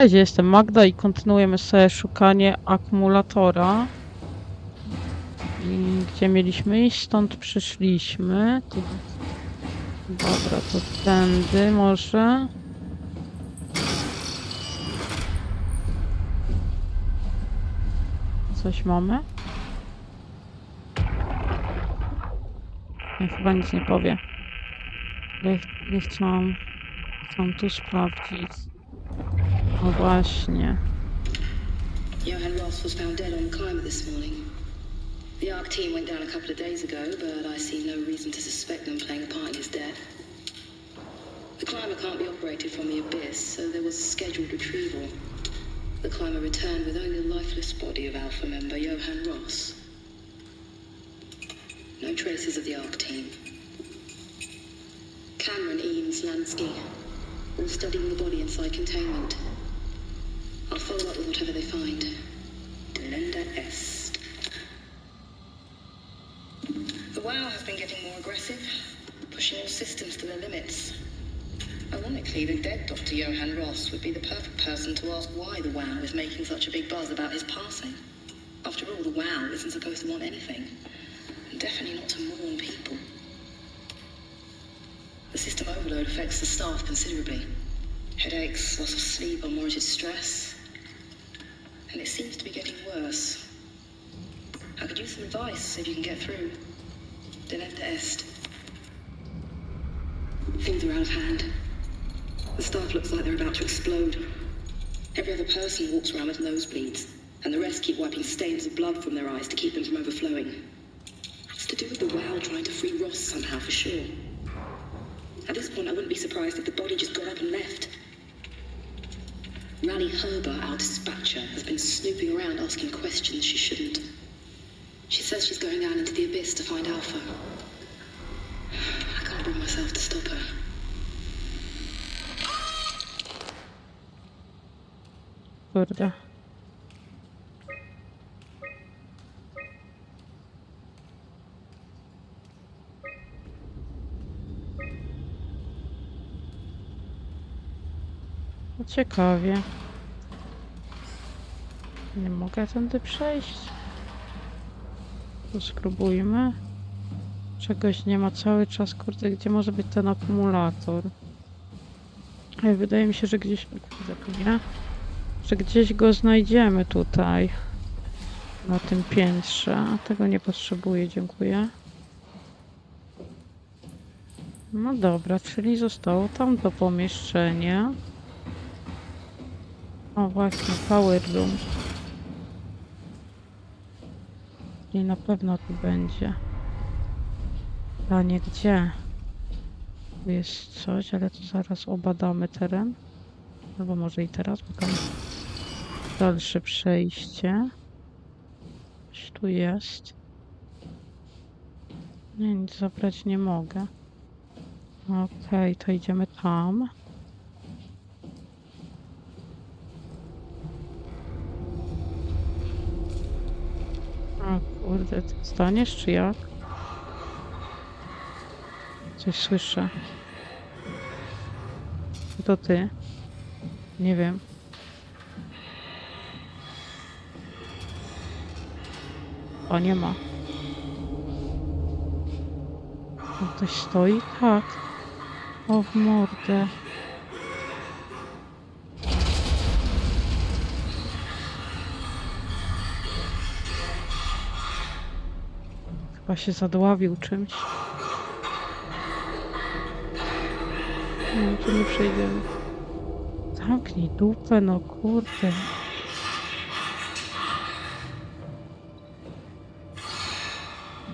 Cześć, jestem Magda i kontynuujemy sobie szukanie akumulatora. I gdzie mieliśmy iść? Stąd przyszliśmy. Dobra, to tędy może. Coś mamy? Ja chyba nic nie powie. Nie chciałam tu sprawdzić. No właśnie. Johann Ross was found dead on the climber this morning. The ARC team went down a couple of days ago, but I see no reason to suspect them playing a part in his death. The climber can't be operated from the abyss, so there was a scheduled retrieval. The climber returned with only the lifeless body of Alpha member Johann Ross. No traces of the ARC team. Cameron, Eames, Lansky, all studying the body inside containment. I'll follow up with whatever they find. Delenda Est. The WoW has been getting more aggressive, pushing all systems to their limits. Ironically, the dead Dr. Johann Ross would be the perfect person to ask why the WoW is making such a big buzz about his passing. After all, the WoW isn't supposed to want anything, and definitely not to mourn people. The system overload affects the staff considerably. Headaches, loss of sleep, unwarranted stress. And it seems to be getting worse. I could use some advice if you can get through. Delenda Est. Things are out of hand. The staff looks like they're about to explode. Every other person walks around with nosebleeds, and the rest keep wiping stains of blood from their eyes to keep them from overflowing. It's to do with the WoW trying to free Ross somehow, for sure. At this point, I wouldn't be surprised if the body just got up and left. Rally Herber, our dispatcher, has been snooping around asking questions she shouldn't. She says she's going down into the abyss to find Alpha. I can't bring myself to stop her. Kurde. Ciekawie. Nie mogę tędy przejść. To spróbujmy. Czegoś nie ma cały czas. Kurde, gdzie może być ten akumulator? Wydaje mi się, że gdzieś... Że gdzieś go znajdziemy tutaj. Na tym piętrze. A tego nie potrzebuję, dziękuję. No dobra, czyli zostało tam to pomieszczenie. O właśnie, power room. I na pewno tu będzie. A nie gdzie? Tu jest coś, ale to zaraz obadamy teren. Albo może i teraz, bo tam dalsze przejście. Coś tu jest. Nie, nic zabrać nie mogę. Okej, to idziemy tam. O kurde, ty staniesz czy jak? Coś słyszę. To ty? Nie wiem. O, nie ma. Tam ktoś stoi? Tak. O, w mordę. Chyba się zadławił czymś. Nie, tu nie przejdziemy. Zamknij dupę, no kurde.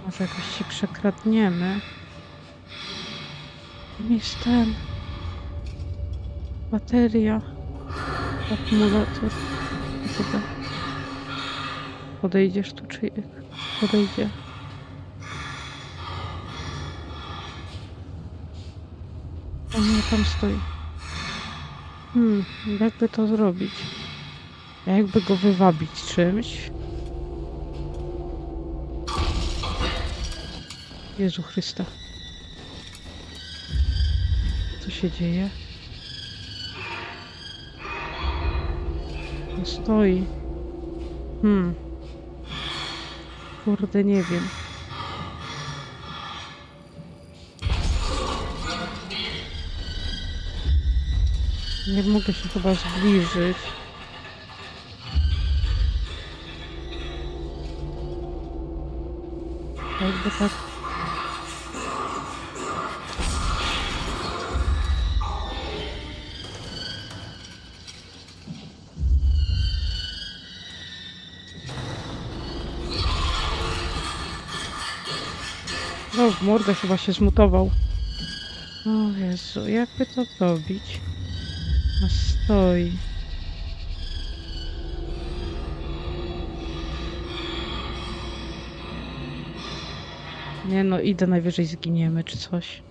Może jakoś się przekradniemy. Tam jest ten. Bateria. Akumulator. Podejdziesz tu, czy podejdzie? O nie, tam stoi. Jakby to zrobić? Jakby go wywabić czymś? Jezu Chrysta. Co się dzieje? Stoi. Kurde, nie wiem. Nie mogę się chyba zbliżyć. Jakby tak... No, w mordę chyba się zmutował. O Jezu, jakby to zrobić? No stoi. Nie no, idę, najwyżej zginiemy czy coś.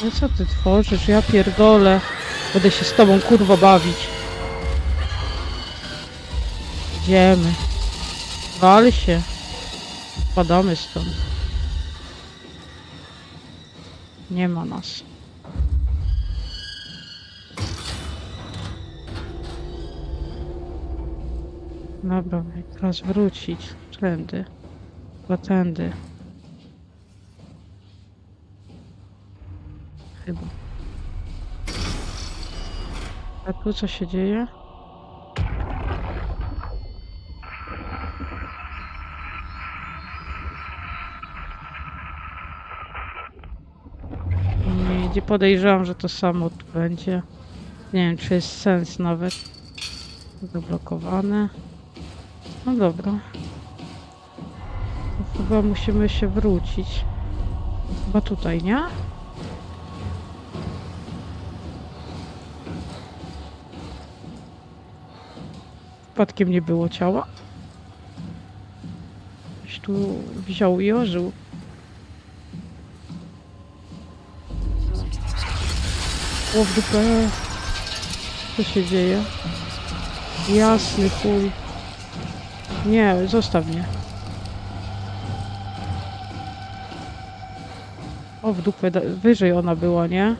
No co ty tworzysz? Ja pierdolę. Będę się z tobą kurwa bawić. Idziemy. Wal się. Spadamy stąd. Nie ma nas. Dobra, teraz wrócić. Tędy. Chyba tędy. Chyba. A tu co się dzieje? Nie podejrzewam, że to samo tu będzie. Nie wiem, czy jest sens nawet. Zablokowane. No dobra. To chyba musimy się wrócić. Chyba tutaj, nie? Przypadkiem nie było ciała? Ktoś tu wziął i ożył. O w dupę. Co się dzieje? Jasny chuj. Nie, zostaw mnie. O w dupę, wyżej ona była, nie?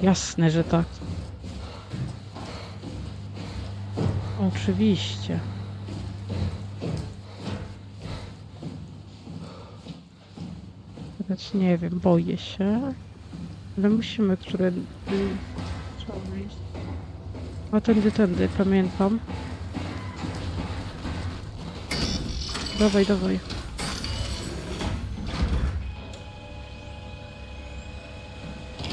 Jasne, że tak. Oczywiście. Teraz nie wiem, boję się. Ale musimy, które... Trzeba iść. A tędy, pamiętam. Dawaj, dawaj.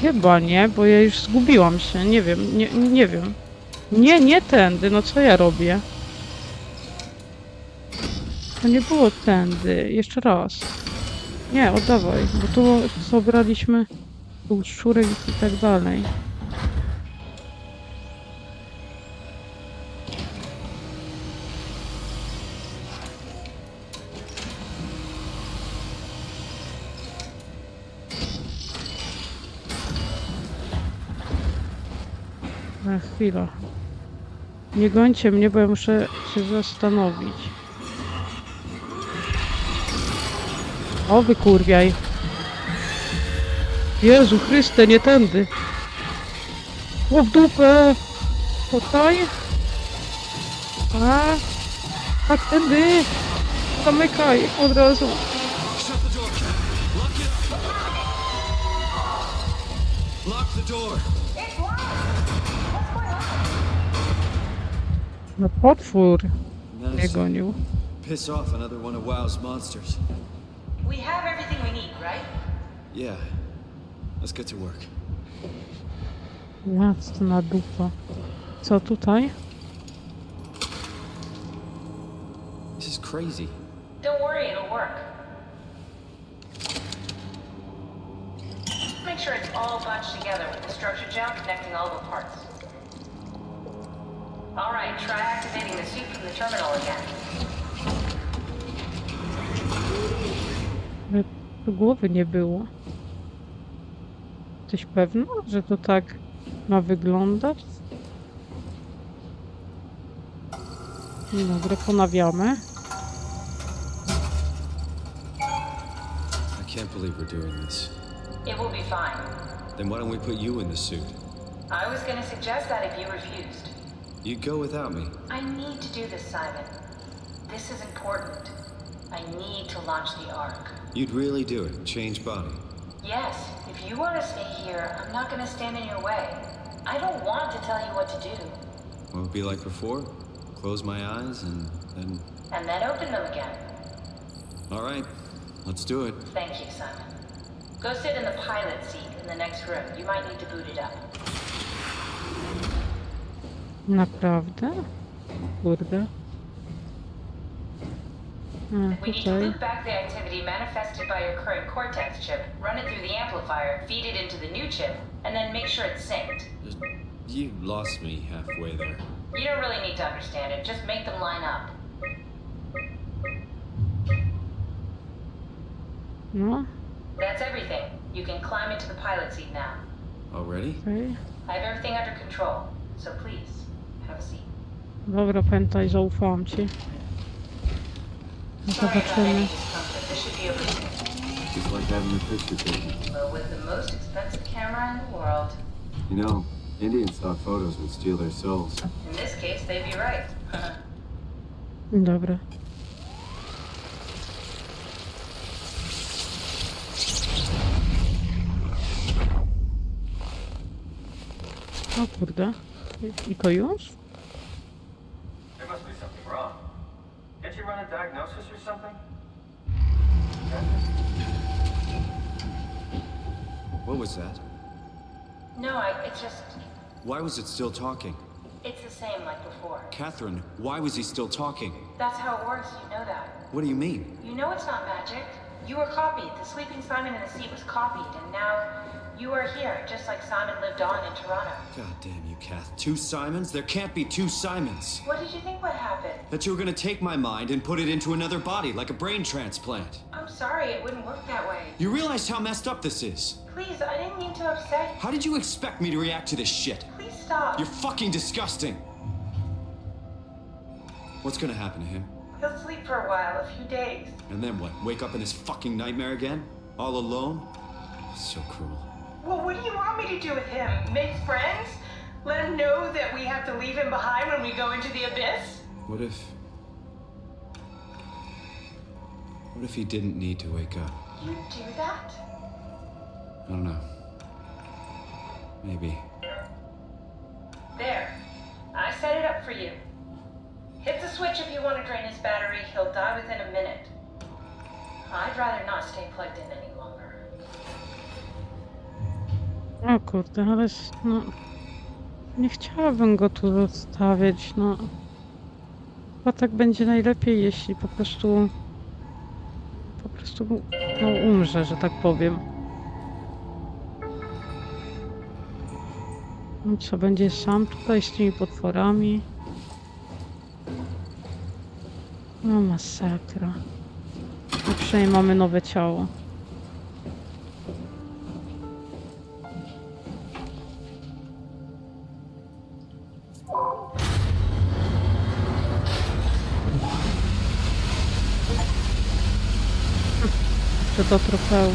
Chyba nie, bo ja już zgubiłam się. Nie wiem, nie wiem. Nie tędy, no co ja robię? To nie było tędy. Jeszcze raz. Nie, oddawaj, bo tu zabraliśmy tu szczurek i tak dalej. Na chwilę. Nie gońcie mnie, bo ja muszę się zastanowić. O, wykurwiaj. Jezu Chryste, nie tędy. O, w dupę. Tutaj. A. Tak, tędy. Zamykaj od razu. No potwór mnie gonił. Piss off another one of WoW's monsters. We have everything we need, right? Yeah. Let's get to work. Jasna dupa. Co tutaj? This is crazy. Don't worry, it'll work. Make sure it's all bunched together with the structure gel connecting all the parts. All right, try activating the suit from the terminal again. Tu głowy nie było. Jesteś pewna, że to tak ma wyglądać? Dobra, ponawiamy. I can't believe we're doing this. It will be fine. Then why don't we put you in the suit? I was gonna suggest that if you refused. You'd go without me. I need to do this, Simon. This is important. I need to launch the Ark. You'd really do it, change body. Yes, if you want to stay here, I'm not gonna stand in your way. I don't want to tell you what to do. What would it be like before? Close my eyes and then... And then open them again. All right, let's do it. Thank you, Simon. Go sit in the pilot seat in the next room. You might need to boot it up. Naprawdę? Kurde. A, We need to tutaj. loop back the activity manifested by your current Cortex chip, run it through the amplifier, feed it into the new chip, and then make sure it's synced. You lost me halfway there. You don't really need to understand it, just make them line up. No, That's everything. You can climb into the pilot seat now. Already? okej. I have everything under control, so please, have a seat. Dobra, pamiętaj, zaufałam ci. Sorry about any Zobaczymy. discomfort. This should be over soon. It's like having a picture taken. But with the most expensive camera in the world, You know, Indian stock photos would steal their souls. in this case, they'd be right. Dobra. O kurde. I to już? There must be something wrong. Can't you run a diagnosis or something? What was that? No, it's just, Why was it still talking? it's the same like before. Catherine, why was he still talking? That's how it works, you know that. What do you mean? You know it's not magic. You were copied. The sleeping Simon in the seat was copied, and now you are here, just like Simon lived on in Toronto. God damn you, Kath. 2 Simons? There can't be 2 Simons. What did you think would happen? That you were gonna take my mind and put it into another body, like a brain transplant. I'm sorry, it wouldn't work that way. You realize how messed up this is? Please, I didn't mean to upset you. How did you expect me to react to this shit? Please stop. You're fucking disgusting. What's gonna happen to him? He'll sleep for a while, a few days. And then what? Wake up in this fucking nightmare again? All alone? So cruel. Well, what do you want me to do with him? Make friends? Let him know that we have to leave him behind when we go into the abyss? What if... What if he didn't need to wake up? You do that? I don't know. Maybe. There. I set it up for you. Hit the switch if you want to drain his battery. He'll die within a minute. I'd rather not stay plugged in any longer. O kurde, ale no... Nie chciałabym go tu zostawiać, no. Chyba tak będzie najlepiej, jeśli po prostu no, umrze, że tak powiem. No co, będzie sam tutaj z tymi potworami? No masakra. No przynajmniej mamy nowe ciało. Czy to trofeum?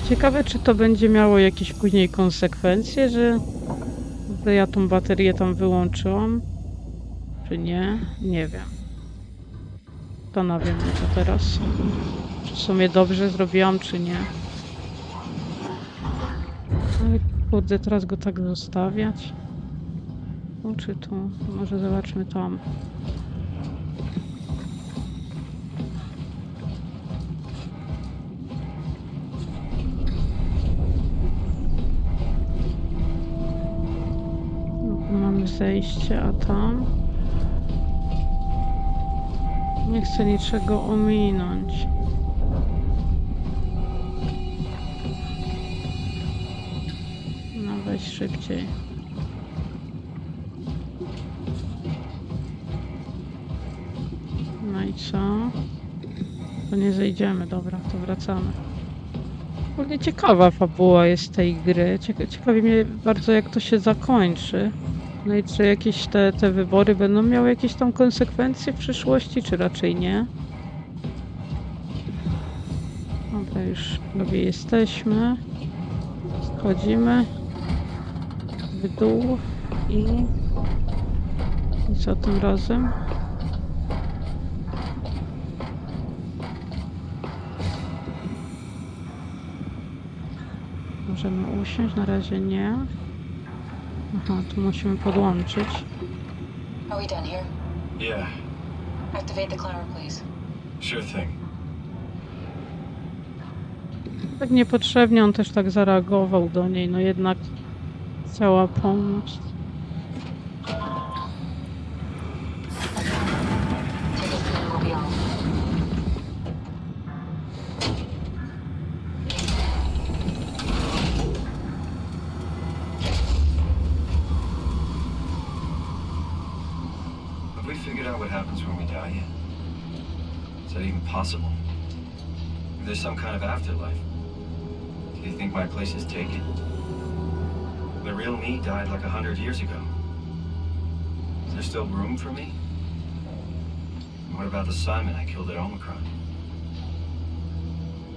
Ciekawe, czy to będzie miało jakieś później konsekwencje, że ja tą baterię tam wyłączyłam, czy nie? Nie wiem. Zastanawiam się to teraz. Czy w sumie dobrze zrobiłam, czy nie. Ale kurde, teraz go tak zostawiać. O, czy tu? Może zobaczmy tam. Mamy zejście, a tam... Nie chcę niczego ominąć. No weź szybciej. No i co? To nie zejdziemy, dobra, to wracamy. Ogólnie ciekawa fabuła jest tej gry. Ciekawi mnie bardzo, jak to się zakończy. No i czy jakieś te wybory będą miały jakieś tam konsekwencje w przyszłości, czy raczej nie? Dobra, już prawie jesteśmy. Schodzimy w dół i co tym razem? Możemy usiąść, na razie nie. Aha, tu musimy podłączyć. Are we done here? Yeah, Activate the climber, please. sure thing. Tak niepotrzebnie on też tak zareagował do niej, no jednak chciała pomóc. Take it and we'll be on. Have we figured out what happens when we die yet? Is that even possible? If there's some kind of afterlife, do you think my place is taken? The real me died like 100 years ago. Is there still room for me? And what about the Simon I killed at Omicron?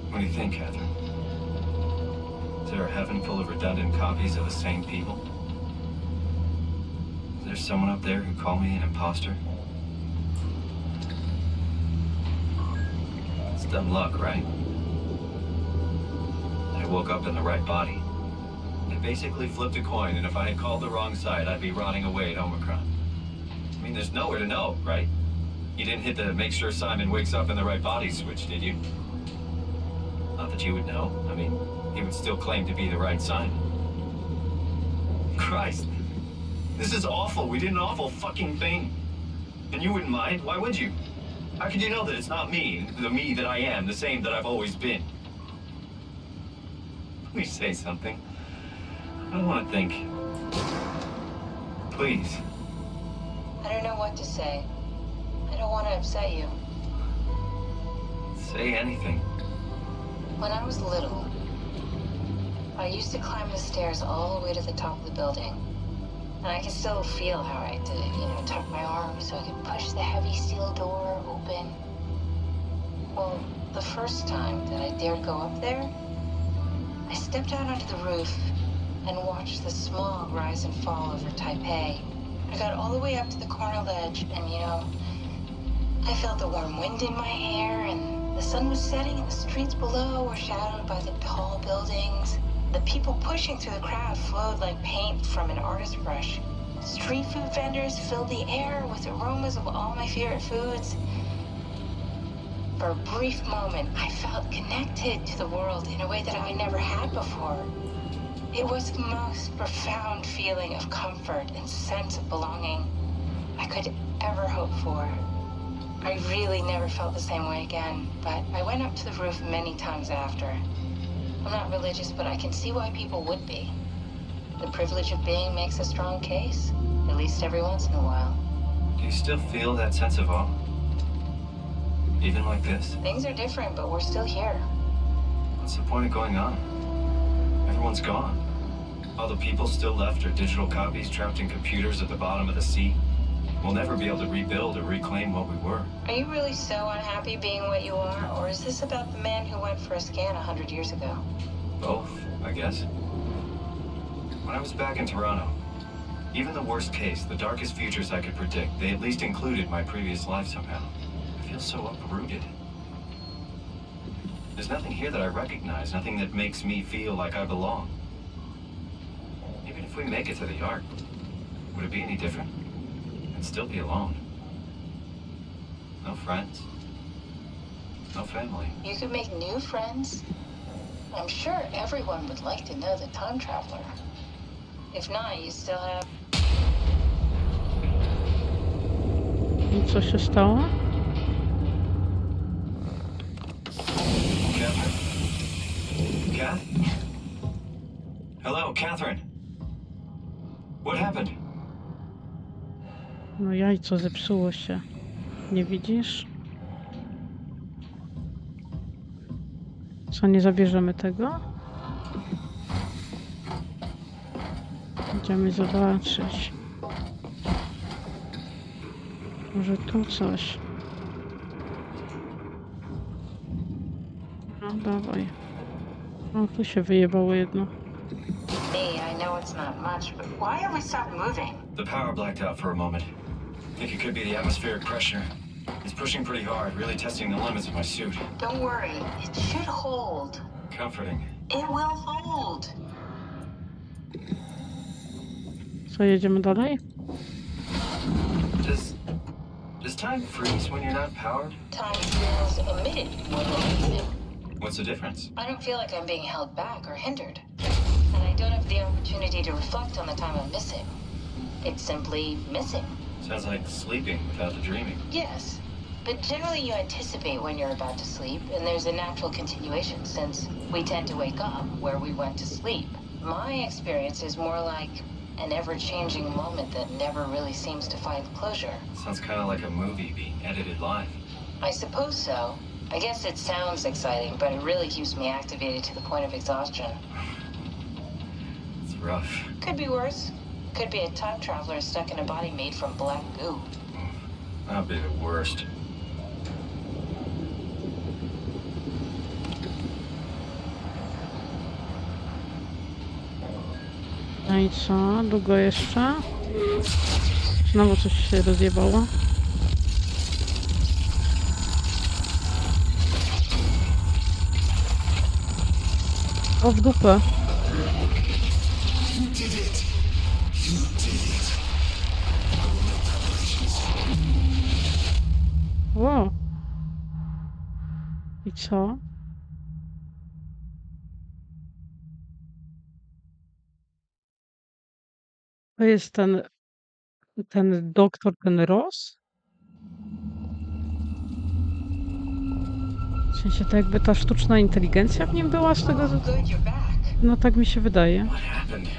What do you think, Catherine? Is there a heaven full of redundant copies of the same people? Is there someone up there who called me an imposter? It's dumb luck, right? I woke up in the right body. I basically flipped a coin, and if I had called the wrong side, I'd be rotting away at Omicron. I mean, there's nowhere to know, right? You didn't hit the make sure Simon wakes up in the right body switch, did you? Not that you would know. I mean, he would still claim to be the right Simon. Christ. This is awful. We did an awful fucking thing. And you wouldn't mind? Why would you? How could you know that it's not me, the me that I am, the same that I've always been? Please say something. I don't want to think. Please. I don't know what to say. I don't want to upset you. Say anything. When I was little, I used to climb the stairs all the way to the top of the building. And I can still feel how I did it, you know, tuck my arm so I could push the heavy steel door open. Well, the first time that I dared go up there, I stepped out onto the roof and watched the smog rise and fall over Taipei. I got all the way up to the corner ledge and, you know, I felt the warm wind in my hair and the sun was setting and the streets below were shadowed by the tall buildings. The people pushing through the crowd flowed like paint from an artist's brush. Street food vendors filled the air with aromas of all my favorite foods. For a brief moment, I felt connected to the world in a way that I never had before. It was the most profound feeling of comfort and sense of belonging I could ever hope for. I really never felt the same way again, but I went up to the roof many times after. I'm not religious, but I can see why people would be. The privilege of being makes a strong case, at least every once in a while. Do you still feel that sense of awe? Even like this? Things are different, but we're still here. What's the point of going on? Everyone's gone. All the people still left are digital copies trapped in computers at the bottom of the sea. We'll never be able to rebuild or reclaim what we were. Are you really so unhappy being what you are, or is this about the man who went for a scan 100 years ago? Both, I guess. When I was back in Toronto, even the worst case, the darkest futures I could predict, they at least included my previous life somehow. I feel so uprooted. There's nothing here that I recognize, nothing that makes me feel like I belong. Even if we make it to the Ark, would it be any different? I'd still be alone. No friends. No family. You could make new friends. I'm sure everyone would like to know the time traveler. If not, you still have... I co się stało? Catherine? Kath? Hello, Catherine. What happened? No jajco zepsuło się. Nie widzisz? Co, nie zabierzemy tego? Idziemy zobaczyć. Może tu coś. No dawaj. No tu się wyjebało jedno. Me, I know it's not much, but why have we stopped moving? The power blacked out for a moment. Think it could be the atmospheric pressure. It's pushing pretty hard, really testing the limits of my suit. Don't worry, it should hold. Comforting. It will hold. Co, jedziemy dalej? Does time freeze when you're not powered? Time feels omitted when we're moving. What's the difference? I don't feel like I'm being held back or hindered. And I don't have the opportunity to reflect on the time I'm missing. It's simply missing. Sounds like sleeping without the dreaming. Yes, but generally you anticipate when you're about to sleep, and there's a natural continuation since we tend to wake up where we went to sleep. My experience is more like an ever-changing moment that never really seems to find closure. Sounds kind of like a movie being edited live. I suppose so. I guess it sounds exciting, but it really keeps me activated to the point of exhaustion. It's rough. Could be worse. Could be a time traveler stuck in a body made from black goo. That'd be the worst. No i co? Długo jeszcze? Znowu coś się rozjebało. O, w dupę. Wow. I co? To jest ten doktor, ten Ross? W sensie to jakby ta sztuczna inteligencja w nim była z tego... Oh, good, you're back. No tak mi się wydaje. What happened?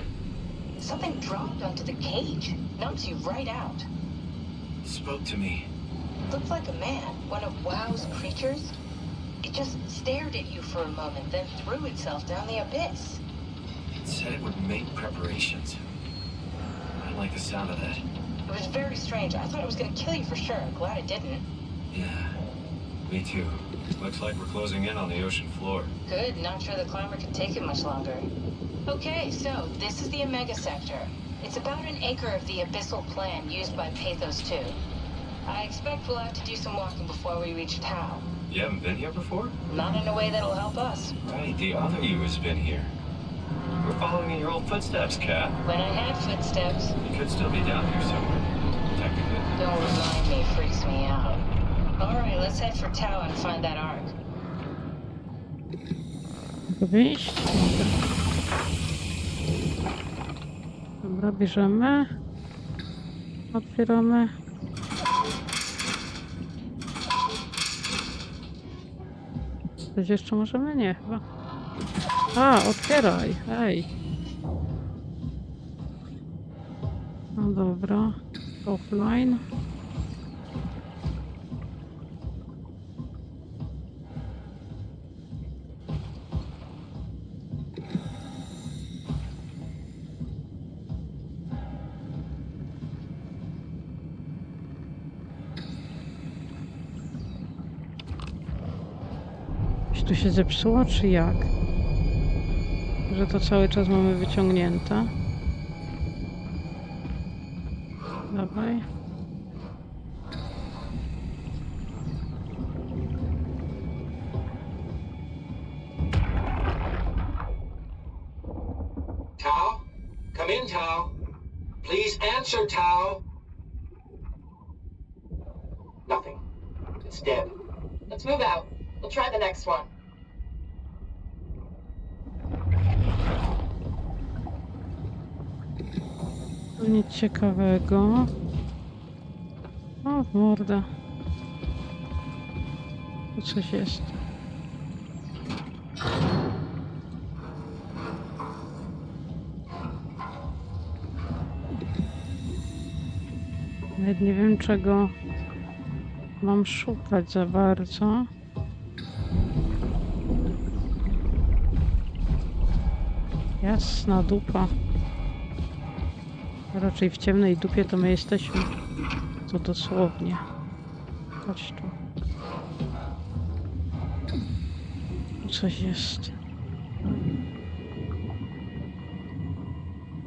Something dropped onto the cage. Knocks you right out. It spoke to me. Looked like a man, one of WoW's creatures. It just stared at you for a moment, then threw itself down the abyss. It said it would make preparations. I don't like the sound of that. It was very strange. I thought it was going to kill you for sure. Glad it didn't. Yeah, me too. Looks like we're closing in on the ocean floor. Good. Not sure the climber could take it much longer. Okay, so this is the Omega Sector. It's about an acre of the abyssal plan used by PATHOS-II. I expect we'll have to do some walking before we reach Tau. You haven't been here before? Not in a way that'll help us. Right, the other you has been here. We're following in your old footsteps, Kat. When I had footsteps, You could still be down here somewhere, technically. don't remind me, it freaks me out. All right, let's head for Tau and find that arc. Wyjść. Dobra, bierzemy. Otwieramy. Coś jeszcze możemy? Nie, chyba. A, otwieraj, hej. No dobra. Offline. Czy tu się zepsuło, czy jak? Że to cały czas mamy wyciągnięte. Dawaj. Tao? Come in, Tao. Please answer, Tao. Nothing. It's dead. Let's move out. We'll try the next one. Tu nic ciekawego. O, w mordę. Tu coś jest. Nawet nie wiem, czego mam szukać za bardzo. Jasna dupa. Raczej w ciemnej dupie to my jesteśmy. To dosłownie. Chodź tu. Tu coś jest.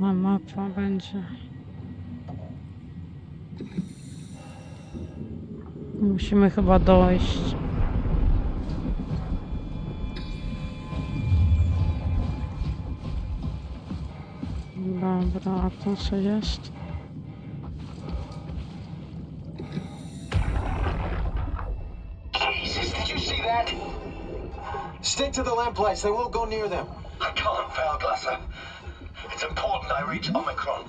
A mapa będzie. Musimy chyba dojść. Dobra, a to co jest? Jesus, did you see that? Stick to the lamplights. They won't go near them. I can't fail, Glasser. It's important I reach Omicron.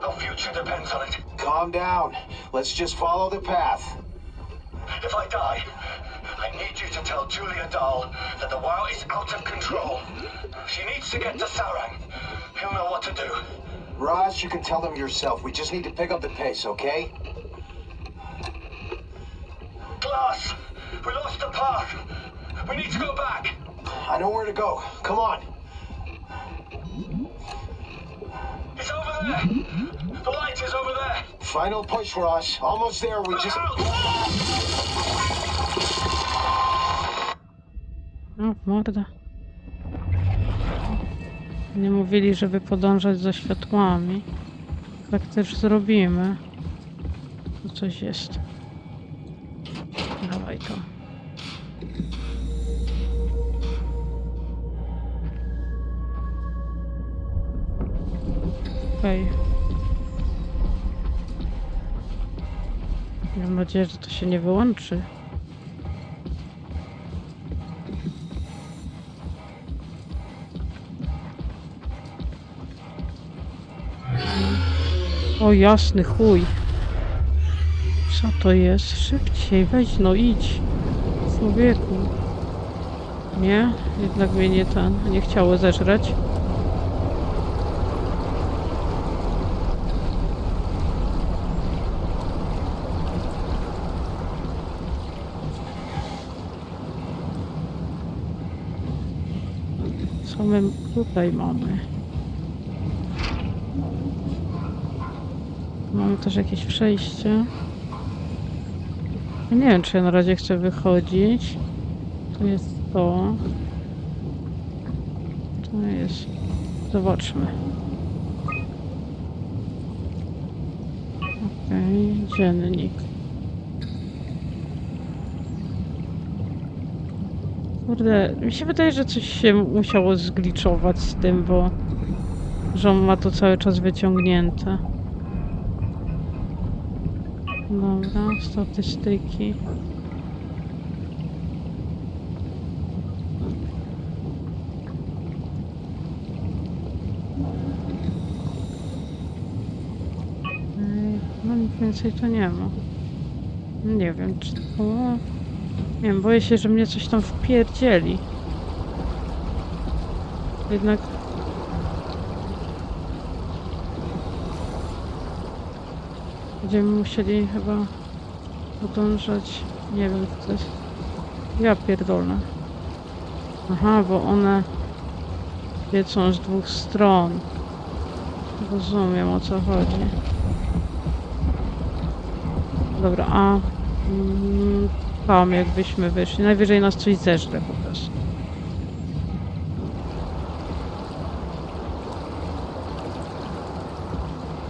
Our future depends on it. Calm down. Let's just follow the path. If I die, I need you to tell Julia Dahl that the WoW is out of control. She needs to get to Sarang. He'll know what to do. Roz, you can tell them yourself. We just need to pick up the pace, okay? Glass! We lost the path! We need to go back! I know where to go. Come on! It's over there! The light is over there! Final push, Ross. Almost there. We just... O, morda. Nie mówili, żeby podążać za światłami. Tak też zrobimy. Tu coś jest. Dawaj to. Okej. Mam nadzieję, że to się nie wyłączy. O jasny chuj. Co to jest? Szybciej, weź no idź. Człowieku. Nie? Jednak mnie nie chciało zeżreć. Co my tutaj mamy? Mamy też jakieś przejście. Ja nie wiem, czy ja na razie chcę wychodzić. Tu jest to. Tu jest... Zobaczmy. Okej, dziennik. Kurde, mi się wydaje, że coś się musiało zgliczować z tym, bo... że on ma to cały czas wyciągnięte. Dobra, statystyki. No nic więcej to nie ma. Nie wiem, czy to... Nie wiem, boję się, że mnie coś tam wpierdzieli. Jednak... Będziemy musieli chyba podążać. Nie wiem, co to jest. Ja pierdolę. Aha, bo one wiedzą z dwóch stron. Rozumiem, o co chodzi. Dobra, a tam jakbyśmy wyszli. Najwyżej nas coś zeżre po prostu.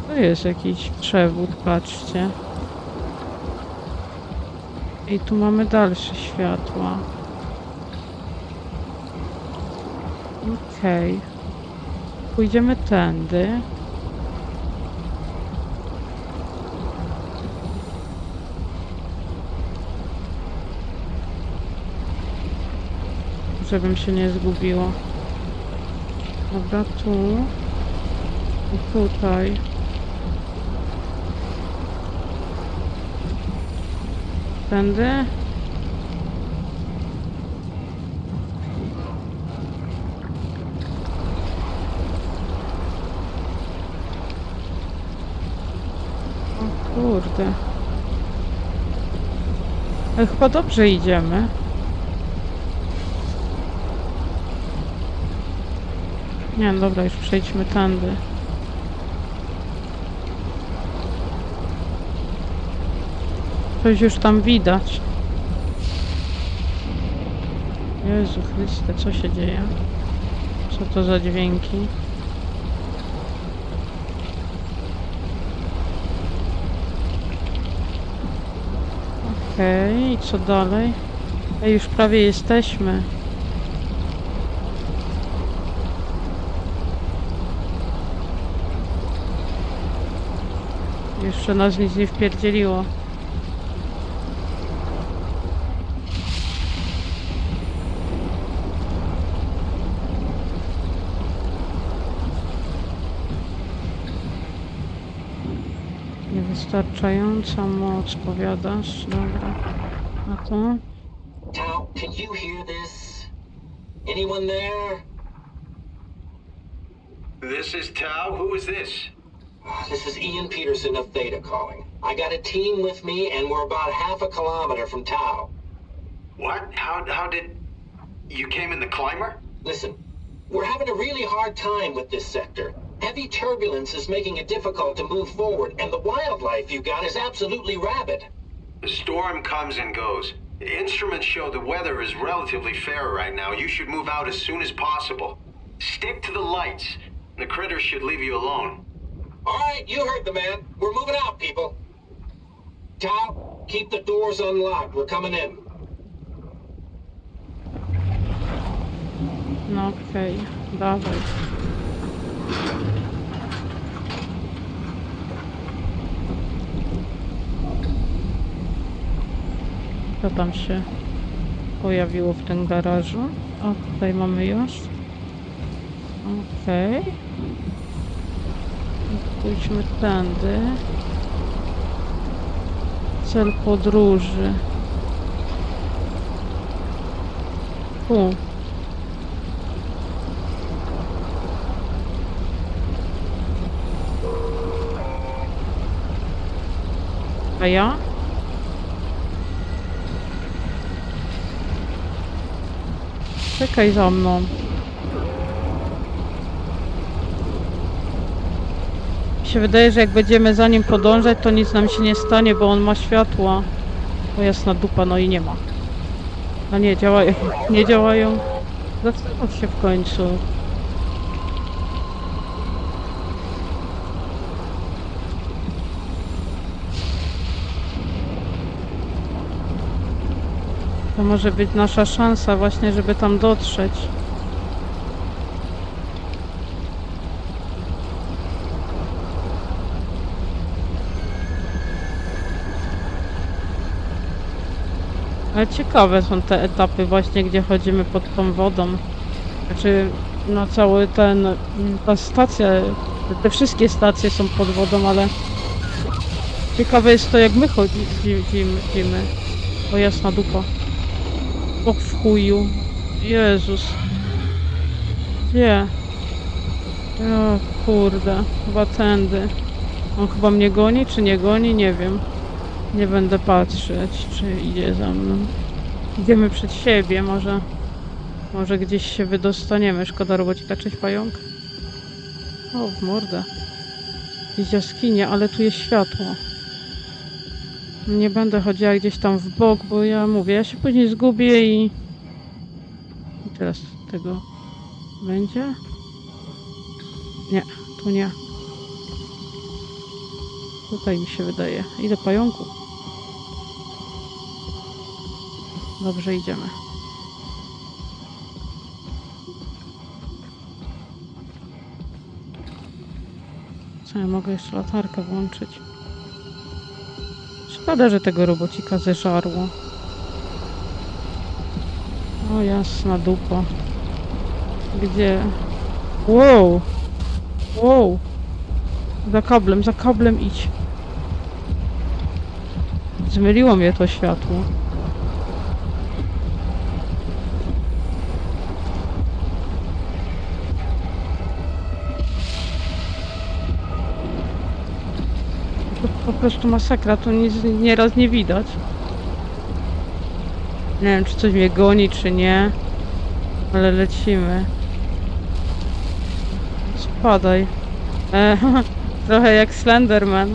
Tu jest jakiś przewód, patrzcie. I tu mamy dalsze światła. Okej. Pójdziemy tędy. Żebym się nie zgubiła. Dobra, tu. I tutaj. Tędy. O kurde. Ale chyba dobrze idziemy. Nie, no dobra, już przejdźmy tędy. Coś już tam widać. Jezu Chryste, co się dzieje? Co to za dźwięki? Okej, i co dalej? Ej, już prawie jesteśmy. Jeszcze nas nic nie wpierdzieliło. Niewystarczająca moc, powiadasz? Dobra. A to? Tao, can you hear this? Anyone there? This is Tao. Who is this? This is Ian Peterson of Theta calling. I got a team with me, and we're about half a kilometer from Tao. What? How did... You came in the climber? Listen, we're having a really hard time with this sector. Heavy turbulence is making it difficult to move forward, and the wildlife you got is absolutely rabid. The storm comes and goes. The instruments show the weather is relatively fair right now. You should move out as soon as possible. Stick to the lights. The critters should leave you alone. All right, you heard the man. We're moving out, people. Tao, keep the doors unlocked. We're coming in. No okej, dawaj. Co tam się pojawiło w tym garażu? O, tutaj mamy już. Okej. Pójdźmy tędy. Cel podróży. Tu. A ja? Czekaj za mną. Mi się wydaje, że jak będziemy za nim podążać, to nic nam się nie stanie, bo on ma światła. O jasna dupa, no i nie ma. A nie, działają. Nie działają. Zastanów się w końcu. To może być nasza szansa właśnie, żeby tam dotrzeć. Ale ciekawe są te etapy właśnie, gdzie chodzimy pod tą wodą. Znaczy, no cały ta stacja, te wszystkie stacje są pod wodą, ale ciekawe jest to, jak my chodzimy. O jasna dupa. O w chuju. Jezus. Gdzie? O kurde. Chyba tędy. On chyba mnie goni, czy nie goni? Nie wiem. Nie będę patrzeć, czy idzie za mną. Idziemy przed siebie, może gdzieś się wydostaniemy. Szkoda robocika, cześć pająk. O, w mordę. Jakieś jaskinie, ale tu jest światło. Nie będę chodziła gdzieś tam w bok, bo ja mówię, ja się później zgubię i teraz tego będzie? Nie, tu nie. Tutaj mi się wydaje. Idę pająku. Dobrze, idziemy. Co, ja mogę jeszcze latarkę włączyć? Szkoda, że tego robocika zeżarło. O jasna dupa. Gdzie? Wow! Wow! Za kablem idź. Zmyliło mnie to światło. To po prostu masakra, tu nic nieraz nie widać. Nie wiem, czy coś mnie goni, czy nie. Ale lecimy. spadaj. Trochę jak Slenderman.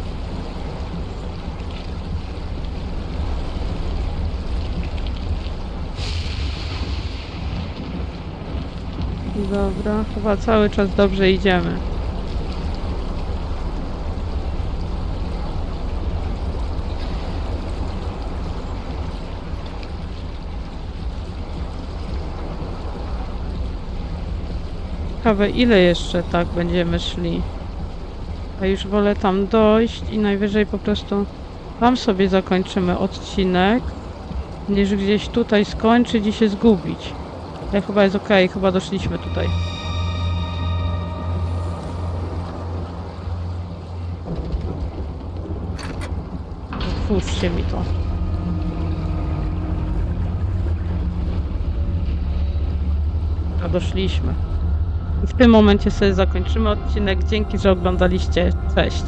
Dobra, chyba cały czas dobrze idziemy. Ciekawe, ile jeszcze tak będziemy szli. A już wolę tam dojść i najwyżej po prostu tam sobie zakończymy odcinek, niż gdzieś tutaj skończyć i się zgubić. Ale chyba jest okej, chyba doszliśmy tutaj. Otwórzcie mi to. A doszliśmy. I w tym momencie sobie zakończymy odcinek. Dzięki, że oglądaliście. Cześć.